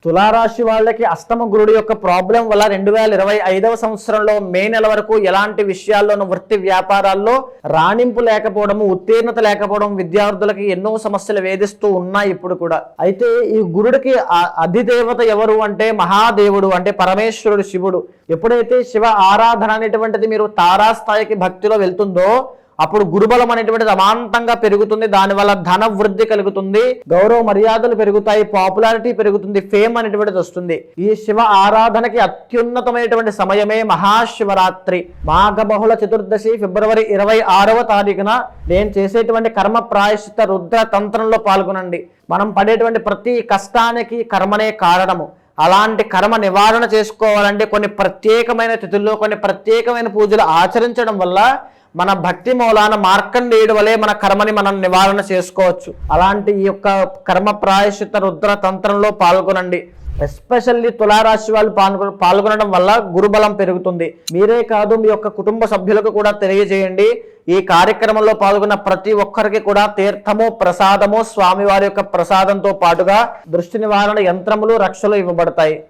తులారాశి వాళ్ళకి అష్టమ గురుడు యొక్క ప్రాబ్లం వల్ల 2025వ సంవత్సరంలో మే నెల వరకు ఎలాంటి విషయాల్లోనూ వృత్తి వ్యాపారాల్లో రాణింపు లేకపోవడము, ఉత్తీర్ణత లేకపోవడం, విద్యార్థులకి ఎన్నో సమస్యలు వేధిస్తూ ఉన్నాయి ఇప్పుడు కూడా. అయితే ఈ గురుడికి అధిదేవత ఎవరు అంటే మహాదేవుడు, అంటే పరమేశ్వరుడు శివుడు. ఎప్పుడైతే శివ ఆరాధన అనేటువంటిది మీరు తారాస్థాయికి భక్తిలో వెళ్తుందో అప్పుడు గురుబలం అనేటువంటిది అమాంతంగా పెరుగుతుంది. దానివల్ల ధన వృద్ధి కలుగుతుంది, గౌరవ మర్యాదలు పెరుగుతాయి, పాపులారిటీ పెరుగుతుంది, ఫేమ్ అనేటువంటిది వస్తుంది. ఈ శివ ఆరాధనకి అత్యున్నతమైనటువంటి సమయమే మహాశివరాత్రి. మాఘ బహుళ చతుర్దశి ఫిబ్రవరి 26వ తారీఖున నేను చేసేటువంటి కర్మ ప్రాయశ్చిత రుద్ర తంత్రంలో పాల్గొనండి. మనం పడేటువంటి ప్రతి కష్టానికి కర్మనే కారణము. అలాంటి కర్మ నివారణ చేసుకోవాలంటే కొన్ని ప్రత్యేకమైన తిథుల్లో కొన్ని ప్రత్యేకమైన పూజలు ఆచరించడం వల్ల మన భక్తి మూలాన మార్కండేయుడు వలె మన కర్మని మనం నివారణ చేసుకోవచ్చు. అలాంటి ఈ యొక్క కర్మ ప్రాయశ్చిత రుద్ర తంత్రంలో పాల్గొనండి. ఎస్పెషల్లీ తులారాశి వాళ్ళు పాల్గొనడం వల్ల గురుబలం పెరుగుతుంది. మీరే కాదు, మీ యొక్క కుటుంబ సభ్యులకు కూడా తెలియజేయండి. ఈ కార్యక్రమంలో పాల్గొన్న ప్రతి ఒక్కరికి కూడా తీర్థము, ప్రసాదము, స్వామివారి యొక్క ప్రసాదంతో పాటుగా దృష్టి నివారణ యంత్రములు, రక్షలు ఇవ్వబడతాయి.